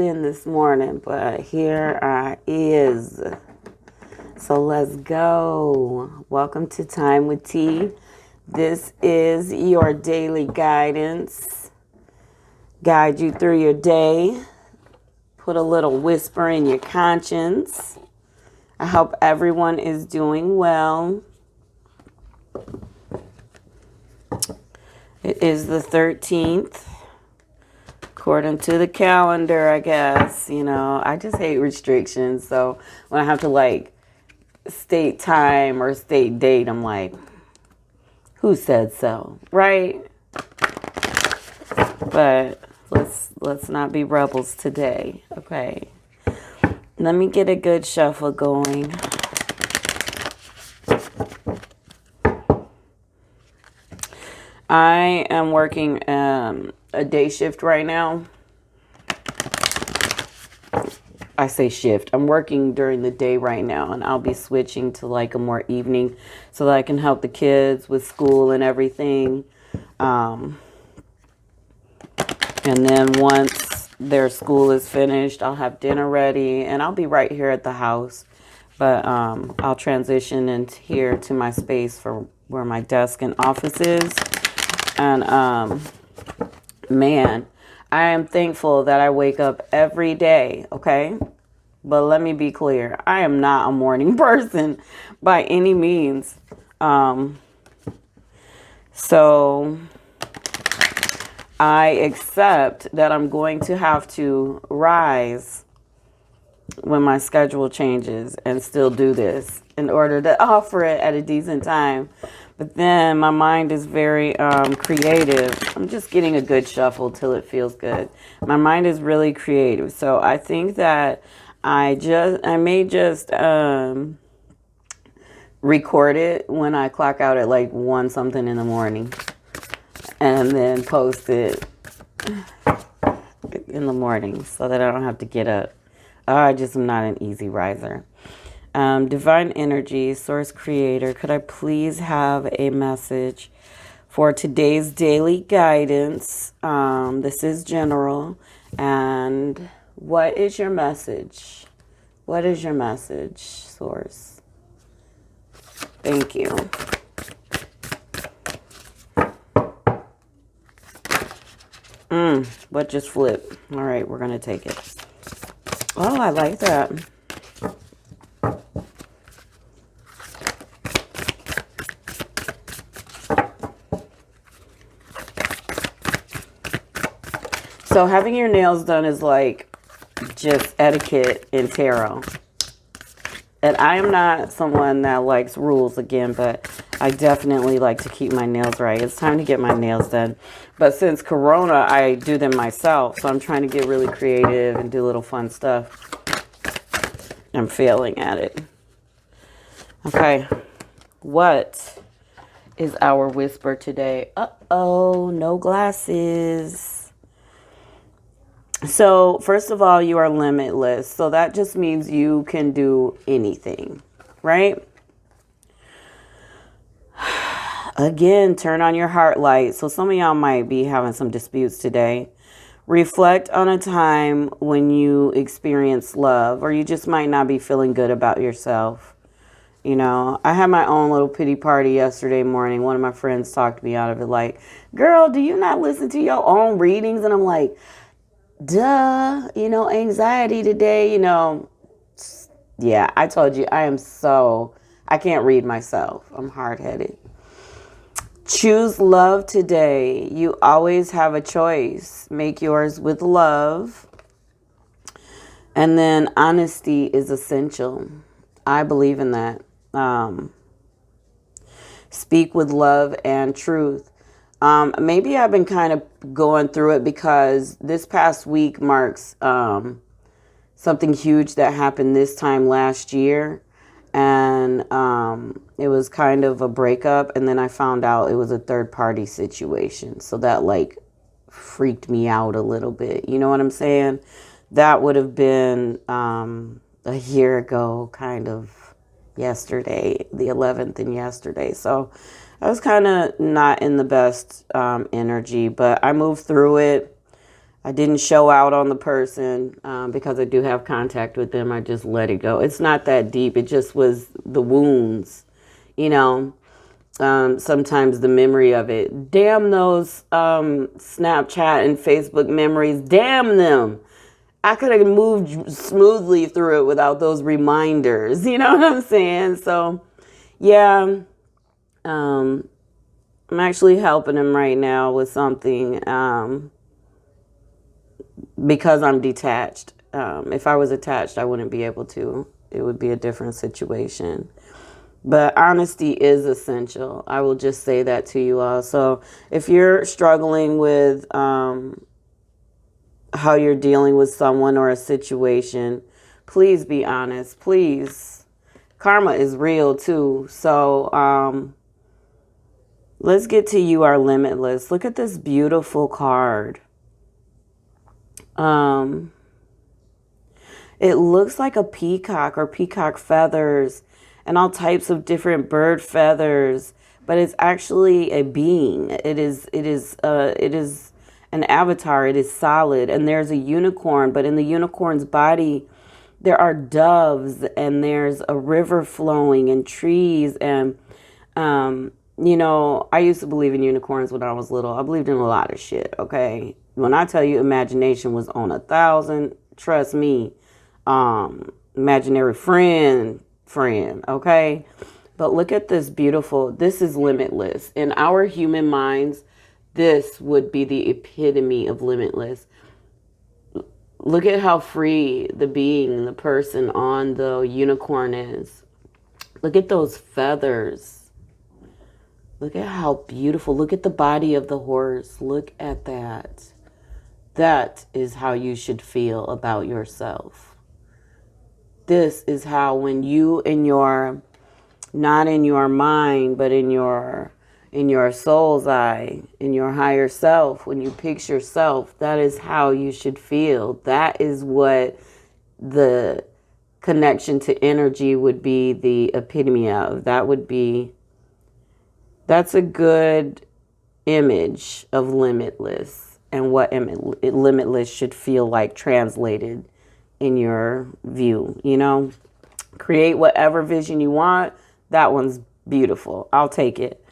been this morning, but here I is. So let's go. Welcome to Time with T. This is your daily guidance. Guide you through your day. Put a little whisper in your conscience. I hope everyone is doing well. It is the 13th. According to the calendar, I guess. You know, I just hate restrictions. So when I have to like state time or state date, I'm like, who said so? Right? But let's not be rebels today. Okay. Let me get a good shuffle going. I am working a day shift right now. I say shift. I'm working during the day right now, and I'll be switching to like a more evening so that I can help the kids with school and everything. And then once their school is finished, I'll have dinner ready, and I'll be right here at the house. But I'll transition into here to my space for where my desk and office is. And man, I am thankful that I wake up every day, okay? But let me be clear, I am not a morning person by any means. So I accept that I'm going to have to rise when my schedule changes and still do this in order to offer it at a decent time. But then my mind is very creative. I'm just getting a good shuffle till it feels good. My mind is really creative. So I think that I may just record it when I clock out at like 1 something in the morning. And then post it in the morning so that I don't have to get up. I just am not an easy riser. Divine Energy, Source Creator, could I please have a message for today's daily guidance? This is general. And what is your message? What is your message, Source? Thank you. What just flipped? All right, we're going to take it. Oh, I like that. So having your nails done is like just etiquette in tarot. And I am not someone that likes rules again, but I definitely like to keep my nails right. It's time to get my nails done. But since Corona, I do them myself. So I'm trying to get really creative and do little fun stuff. I'm failing at it. Okay. What is our whisper today? Uh-oh, no glasses. So, first of all, you are limitless. So that just means you can do anything, right? Again, turn on your heart light. So some of y'all might be having some disputes today. Reflect on a time when you experienced love, or you just might not be feeling good about yourself. You know, I had my own little pity party yesterday morning. One of my friends talked me out of it like, girl, do you not listen to your own readings? And I'm like, duh, you know, anxiety today, you know. Yeah, I told you, I can't read myself. I'm hard-headed. Choose love today. You always have a choice. Make yours with love. And then honesty is essential. I believe in that. Speak with love and truth. Maybe I've been kind of going through it because this past week marks something huge that happened this time last year. And it was kind of a breakup. And then I found out it was a third party situation. So that like freaked me out a little bit. You know what I'm saying? That would have been a year ago, kind of yesterday, the 11th and yesterday. So I was kind of not in the best energy, but I moved through it. I didn't show out on the person because I do have contact with them. I just let it go. It's not that deep. It just was the wounds, you know. Sometimes the memory of it. Damn those Snapchat and Facebook memories. Damn them. I could have moved smoothly through it without those reminders. You know what I'm saying? So, yeah, I'm actually helping him right now with something because I'm detached. If I was attached, I wouldn't be able to. It would be a different situation. But honesty is essential. I will just say that to you all. So if you're struggling with how you're dealing with someone or a situation, please be honest. Please. Karma is real too. So let's get to You Are Limitless. Look at this beautiful card. It looks like a peacock or peacock feathers and all types of different bird feathers, but it's actually a being. It is an avatar. It is solid, and there's a unicorn, but in the unicorn's body there are doves and there's a river flowing and trees and I used to believe in unicorns when I was little. I believed in a lot of shit, okay? When I tell you imagination was on 1,000, trust me, imaginary friend, okay? But look at this this is limitless. In our human minds, this would be the epitome of limitless. Look at how free the being, the person on the unicorn is. Look at those feathers. Look at how beautiful. Look at the body of the horse. Look at that. That is how you should feel about yourself. This is how when you not in your mind, but in your soul's eye, in your higher self, when you picture self, that is how you should feel. That is what the connection to energy would be the epitome of. That's a good image of limitless and what limitless should feel like translated in your view, Create whatever vision you want. That one's beautiful. I'll take it.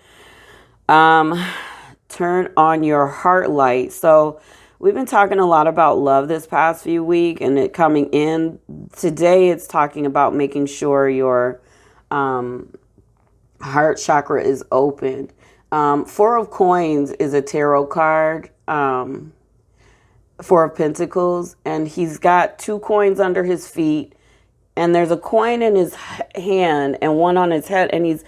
Turn on your heart light. So we've been talking a lot about love this past few weeks and it coming in. Today it's talking about making sure your heart chakra is open. Four of Coins is a tarot card. Four of Pentacles, and he's got 2 coins under his feet, and there's a coin in his hand and one on his head, and he's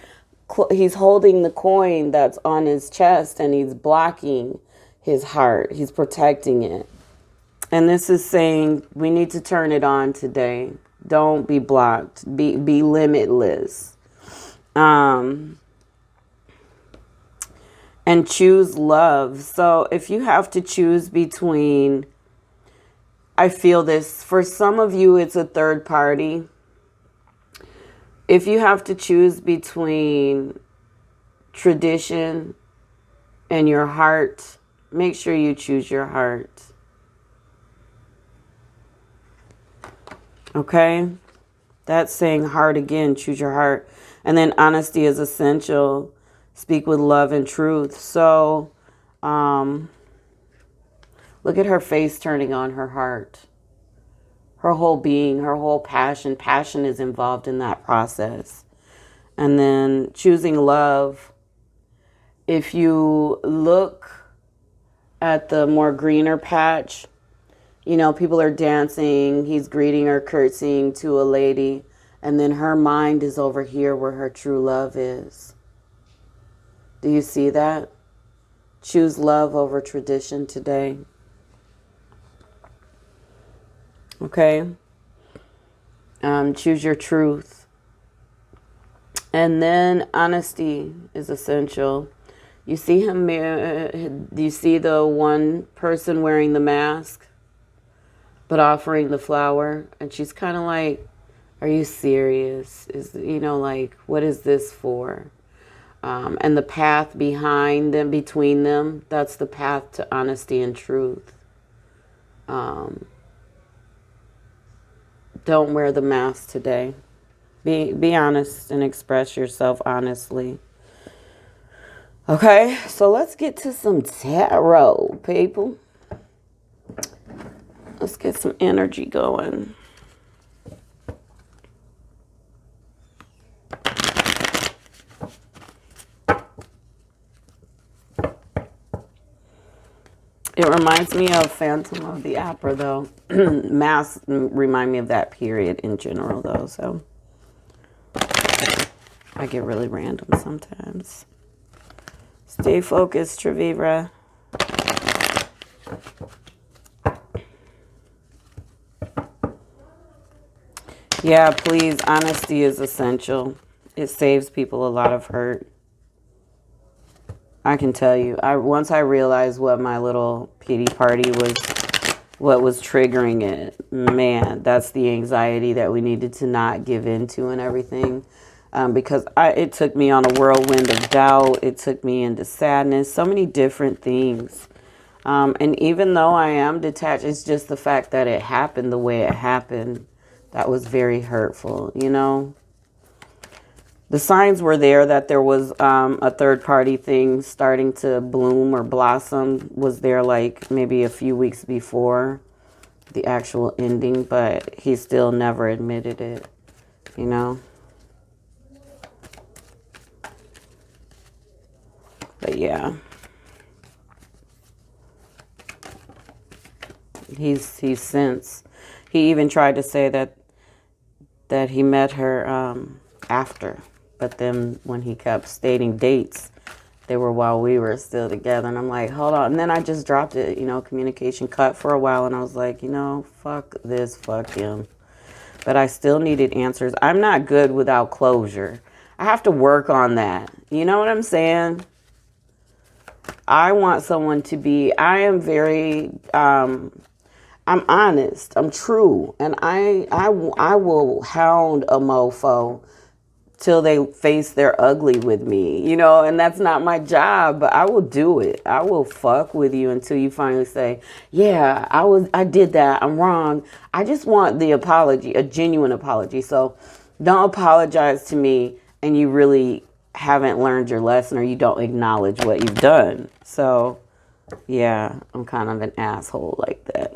holding the coin that's on his chest, and he's blocking his heart. He's protecting it. And this is saying we need to turn it on today. Don't be blocked. Be limitless. And choose love. So if you have to choose between, I feel this, for some of you, it's a third party. If you have to choose between tradition and your heart, make sure you choose your heart. Okay? That's saying heart again, choose your heart. And then honesty is essential. Speak with love and truth. So, look at her face turning on her heart. Her whole being, her whole passion. Passion is involved in that process. And then choosing love. If you look at the more greener patch, people are dancing. He's greeting or curtsying to a lady. And then her mind is over here where her true love is. Do you see that? Choose love over tradition today. Okay? Choose your truth. And then honesty is essential. You see him, do you see the one person wearing the mask, but offering the flower? And she's kind of like, are you serious? What is this for? And the path behind them, between them, that's the path to honesty and truth. Um, don't wear the mask today. Be honest and express yourself honestly. Okay, so let's get to some tarot, people. Let's get some energy going. It reminds me of Phantom of the Opera, though. Masks remind me of that period in general, though, so I get really random sometimes. Stay focused, TraVivra. Yeah, please, honesty is essential. It saves people a lot of hurt. I can tell you, once I realized what my little pity party was, what was triggering it, man, that's the anxiety that we needed to not give into and everything. Because it took me on a whirlwind of doubt. It took me into sadness, so many different things. And even though I am detached, it's just the fact that it happened the way it happened. That was very hurtful, you know. The signs were there that there was a third party thing starting to bloom or blossom was there like maybe a few weeks before the actual ending, but he still never admitted it, you know. But yeah, he's since he even tried to say that he met her after, but then when he kept stating dates, they were while we were still together, and I'm like, hold on. And then I just dropped it, you know, communication cut for a while, and I was like, you know, fuck this, fuck him. But I still needed answers. I'm not good without closure. I have to work on that. You know what I'm saying? I want someone to be, I am very, I'm honest. I'm true. And I will hound a mofo till they face their ugly with me, you know, and that's not my job, but I will do it. I will fuck with you until you finally say, yeah, I did that. I'm wrong. I just want the apology, a genuine apology. So don't apologize to me and you really haven't learned your lesson or you don't acknowledge what you've done. So yeah, I'm kind of an asshole like that.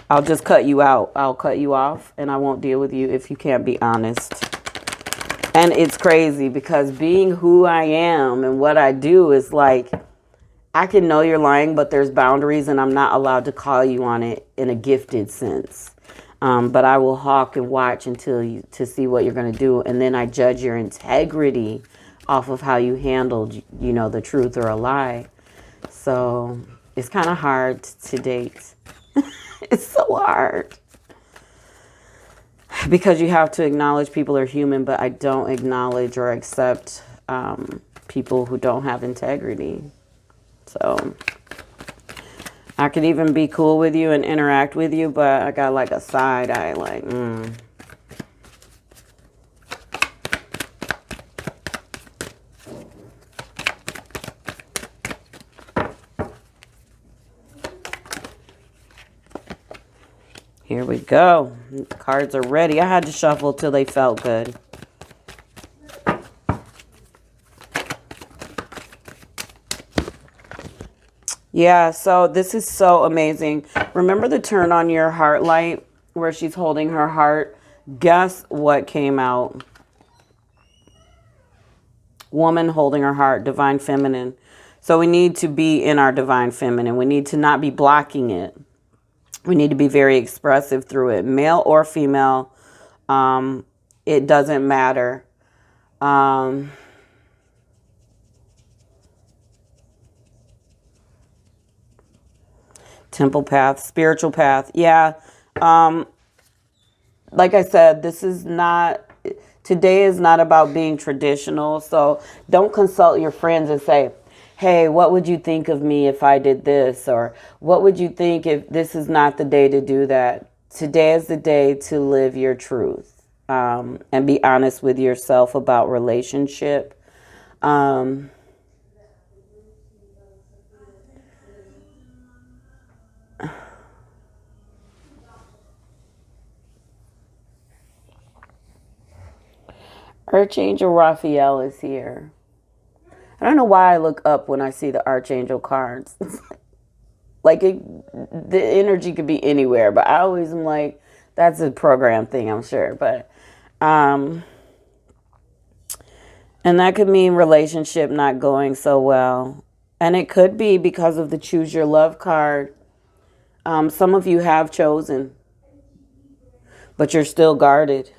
I'll just cut you out. I'll cut you off and I won't deal with you if you can't be honest. And it's crazy because being who I am and what I do is like, I can know you're lying, but there's boundaries and I'm not allowed to call you on it in a gifted sense. But I will hawk and watch to see what you're going to do. And then I judge your integrity off of how you handled, you know, the truth or a lie. So it's kind of hard to date. It's so hard. Because you have to acknowledge people are human, but I don't acknowledge or accept people who don't have integrity. So I could even be cool with you and interact with you, but I got like a side eye, like, Here we go. The cards are ready. I had to shuffle till they felt good. Yeah, so this is so amazing. Remember the turn on your heart light where she's holding her heart? Guess what came out? Woman holding her heart, divine feminine. So we need to be in our divine feminine. We need to not be blocking it. We need to be very expressive through it, male or female. It doesn't matter. Temple path, spiritual path. Yeah. Like I said, today is not about being traditional. So don't consult your friends and say, hey, what would you think of me if I did this? Or what would you think if this is not the day to do that? Today is the day to live your truth and be honest with yourself about relationship. Archangel Raphael is here. I don't know why I look up when I see the Archangel cards. Like the energy could be anywhere, but I always am like, that's a program thing, I'm sure. But, and that could mean relationship not going so well. And it could be because of the choose your love card. Some of you have chosen, but you're still guarded.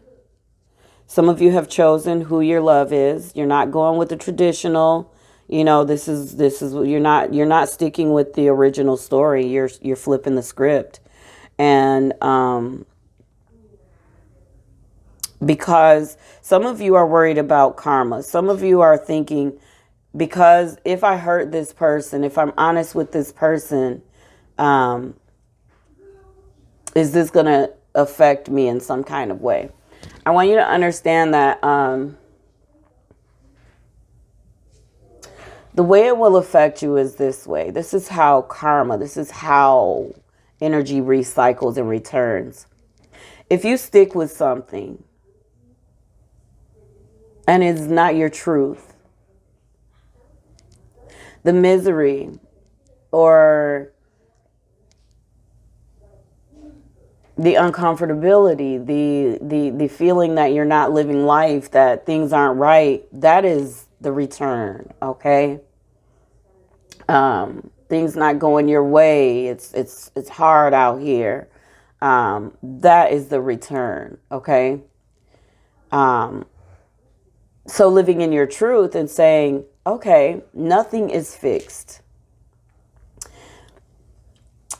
Some of you have chosen who your love is. You're not going with the traditional, this is you're not sticking with the original story. You're flipping the script. And because some of you are worried about karma. Some of you are thinking, because if I hurt this person, if I'm honest with this person, is this going to affect me in some kind of way? I want you to understand that the way it will affect you is this way. This is how karma, this is how energy recycles and returns. If you stick with something and it's not your truth, the misery or the uncomfortability, the feeling that you're not living life, that things aren't right, that is the return, okay? Things not going your way, it's hard out here. That is the return, okay? So living in your truth and saying, okay, nothing is fixed.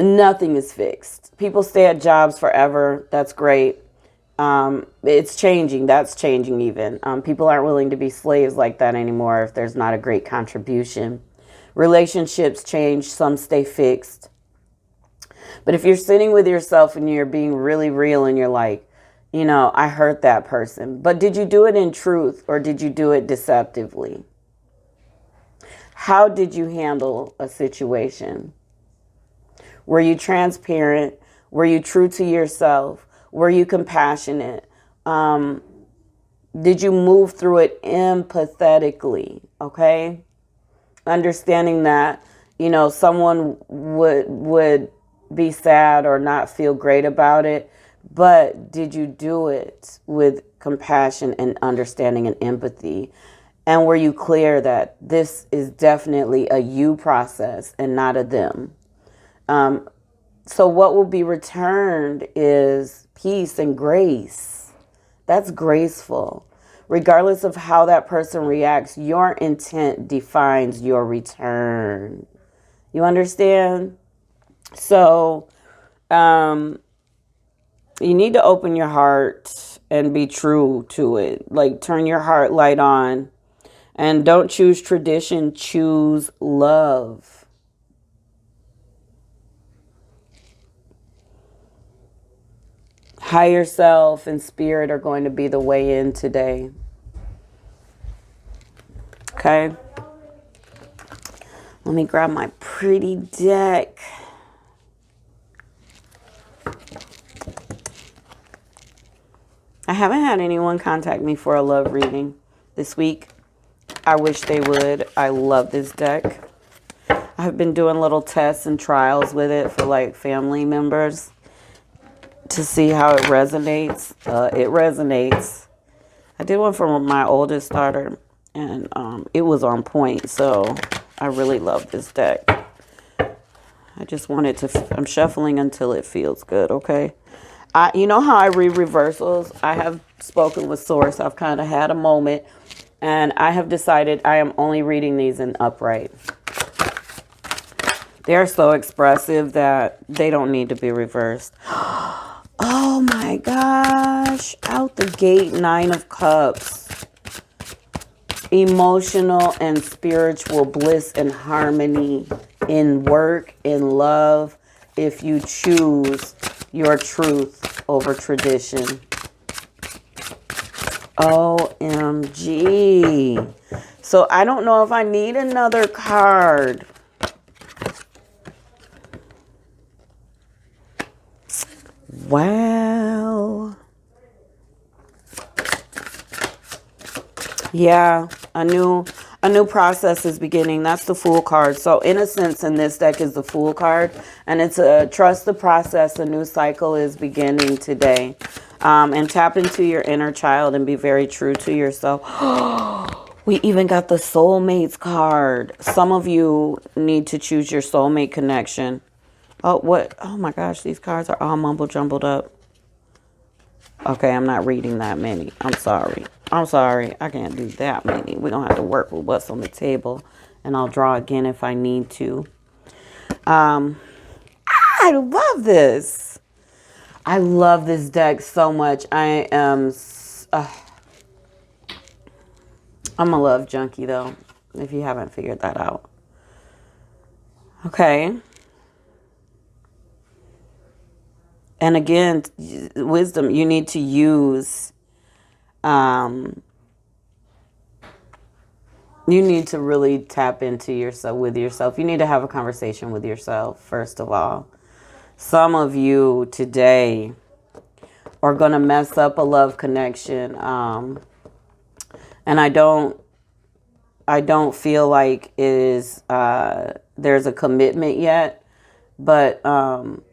Nothing is fixed. People stay at jobs forever. That's great. It's changing. That's changing even. People aren't willing to be slaves like that anymore if there's not a great contribution. Relationships change. Some stay fixed. But if you're sitting with yourself and you're being really real and you're like, I hurt that person. But did you do it in truth or did you do it deceptively? How did you handle a situation? Were you transparent? Were you true to yourself? Were you compassionate? Did you move through it empathetically? Okay? Understanding that, someone would be sad or not feel great about it, but did you do it with compassion and understanding and empathy? And were you clear that this is definitely a you process and not a them? So what will be returned is peace and grace. That's graceful. Regardless of how that person reacts, your intent defines your return. You understand? So, you need to open your heart and be true to it. Like, turn your heart light on. And don't choose tradition, choose love. Higher self and spirit are going to be the way in today. Okay. Let me grab my pretty deck. I haven't had anyone contact me for a love reading this week. I wish they would. I love this deck. I've been doing little tests and trials with it for like family members to see how it resonates. It resonates. I did one for my oldest daughter, and it was on point. So I really love this deck. I just wanted to. I'm shuffling until it feels good. Okay. You know how I read reversals? I have spoken with Source. I've kind of had a moment, and I have decided I am only reading these in upright. They're so expressive that they don't need to be reversed. Oh my gosh. Out the gate, 9 of Cups. Emotional and spiritual bliss and harmony in work, in love, if you choose your truth over tradition. OMG. So I don't know if I need another card. Wow. Yeah, a new process is beginning. That's the Fool card. So innocence in this deck is the Fool card, and it's a trust the process. A new cycle is beginning today. And tap into your inner child and be very true to yourself. We even got the soulmates card. Some of you need to choose your soulmate connection. Oh, what? Oh my gosh, these cards are all mumble jumbled up. Okay, I'm not reading that many. I'm sorry. I'm sorry. I can't do that many. We're going to have to work with what's on the table. And I'll draw again if I need to. I love this. I love this deck so much. I'm a love junkie, though, if you haven't figured that out. Okay. And again, wisdom, you need to use... you need to really tap into yourself with yourself. You need to have a conversation with yourself, first of all. Some of you today are going to mess up a love connection. And I don't feel like it is, there's a commitment yet, but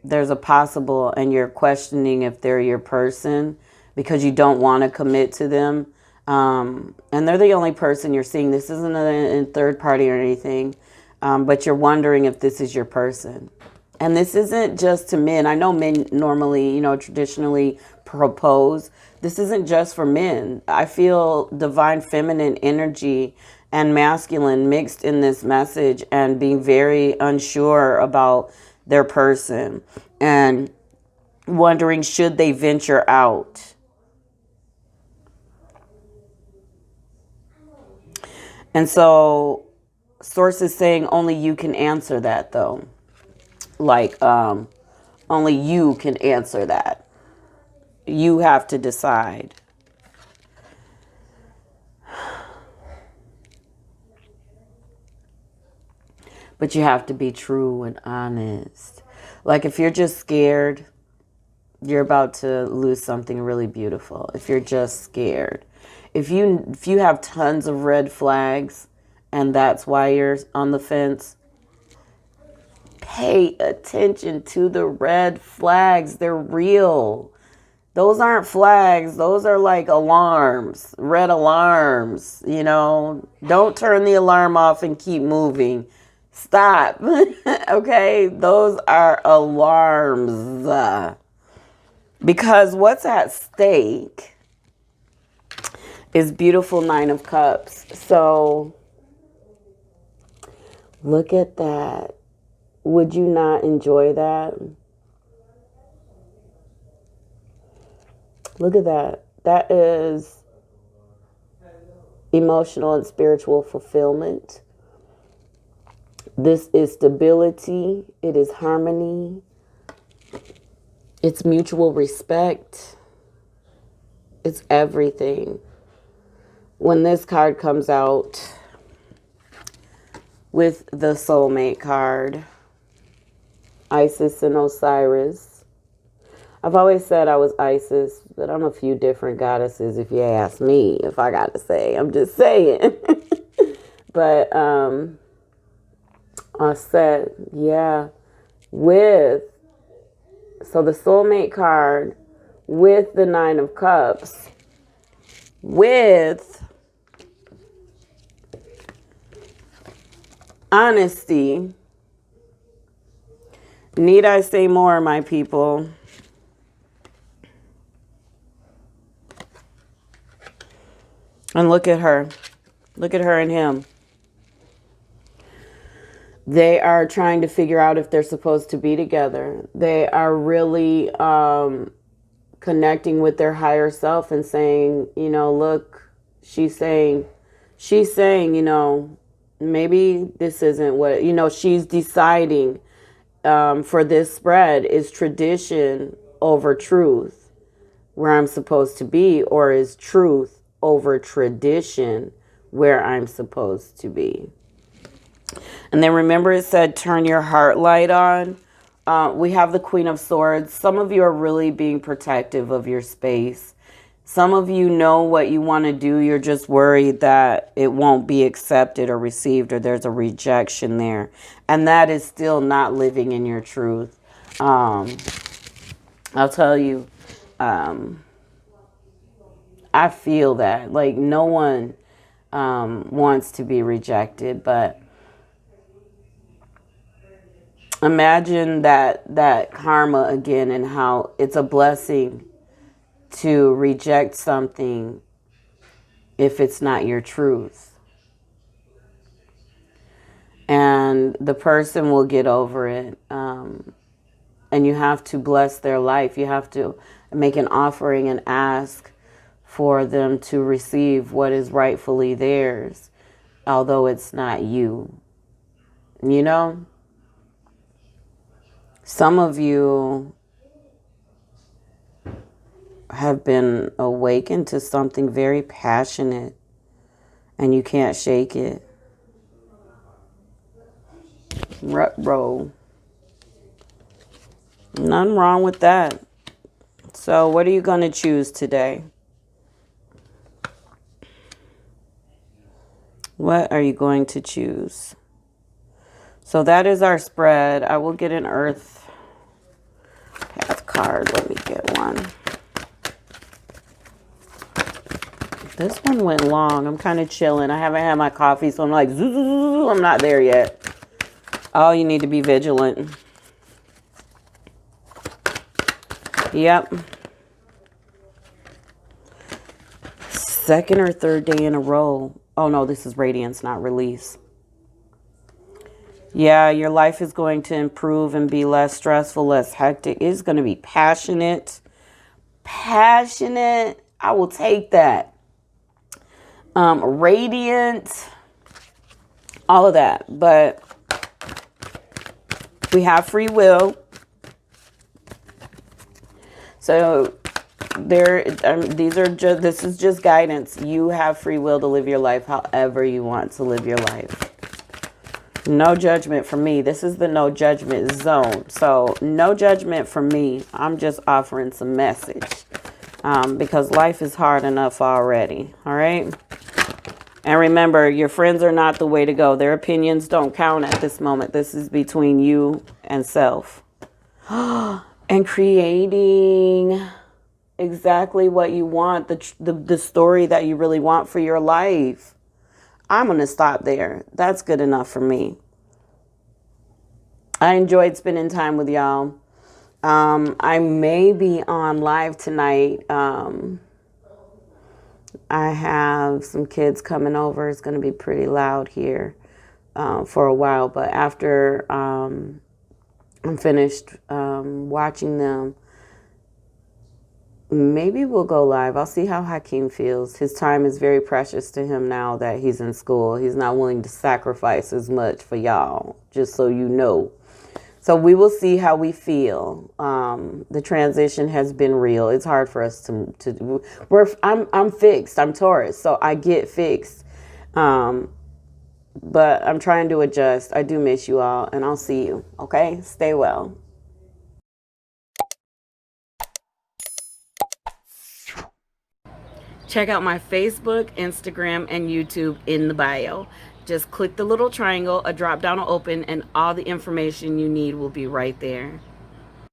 there's a possible, and you're questioning if they're your person because you don't want to commit to them. And they're the only person you're seeing. This isn't a third party or anything, but you're wondering if this is your person. And this isn't just to men. I know men normally, traditionally propose. This isn't just for men. I feel divine feminine energy and masculine mixed in this message and being very unsure about their person and wondering, should they venture out? And so sources saying only you can answer that, though. Like, only you can answer that. You have to decide. But you have to be true and honest. Like, if you're just scared, you're about to lose something really beautiful. If you're just scared. If you have tons of red flags and that's why you're on the fence, pay attention to the red flags. They're real. Those aren't flags. Those are like alarms, red alarms, Don't turn the alarm off and keep moving. Stop. Okay? Those are alarms. Because what's at stake is beautiful Nine of Cups. So look at that. Would you not enjoy that? Look at that. That is emotional and spiritual fulfillment. This is stability. It is harmony. It's mutual respect. It's everything. When this card comes out with the soulmate card, Isis and Osiris. I've always said I was Isis, but I'm a few different goddesses if you ask me, if I got to say. I'm just saying. But I said, yeah, so the soulmate card with the Nine of Cups, with honesty. Need I say more, my people? And look at her. Look at her and him. They are trying to figure out if they're supposed to be together. They are really connecting with their higher self and saying, look, she's saying, maybe this isn't what, she's deciding for this spread is tradition over truth where I'm supposed to be, or is truth over tradition where I'm supposed to be. And then remember it said, turn your heart light on. We have the Queen of Swords. Some of you are really being protective of your space. Some of you know what you want to do. You're just worried that it won't be accepted or received, or there's a rejection there. And that is still not living in your truth. I'll tell you, I feel that. Like, no one wants to be rejected, but imagine that karma again, and how it's a blessing to reject something if it's not your truth. And the person will get over it. And you have to bless their life. You have to make an offering and ask for them to receive what is rightfully theirs, although it's not you. You know? Some of you have been awakened to something very passionate, and you can't shake it. Rut-row. Nothing wrong with that. So what are you going to choose today? What are you going to choose? So that is our spread. I will get an earth path card. Let me get one. This one went long. I'm kind of chilling. I haven't had my coffee, so I'm like, zoo, I'm not there yet. Oh, you need to be vigilant. Yep. Second or third day in a row. Oh, no, this is radiance, not release. Yeah, your life is going to improve and be less stressful, less hectic. It's going to be passionate. Passionate. I will take that. Radiant. All of that. But we have free will. So this is just guidance. You have free will to live your life however you want to live your life. No judgment from me. This is the no judgment zone. So no judgment from me. I'm just offering some message. Because life is hard enough already. All right. And remember, your friends are not the way to go. Their opinions don't count at this moment. This is between you and self. And creating exactly what you want, the story that you really want for your life. I'm going to stop there. That's good enough for me. I enjoyed spending time with y'all. I may be on live tonight. I have some kids coming over. It's going to be pretty loud here for a while. But after I'm finished watching them, maybe we'll go live. I'll see how Hakeem feels. His time is very precious to him now that he's in school. He's not willing to sacrifice as much for y'all, just so you know. So we will see how we feel. The transition has been real. It's hard for us I'm fixed. I'm Taurus, so I get fixed. But I'm trying to adjust. I do miss you all, and I'll see you. Okay? Stay well. Check out my Facebook, Instagram, and YouTube in the bio. Just click the little triangle, a drop down will open, and all the information you need will be right there.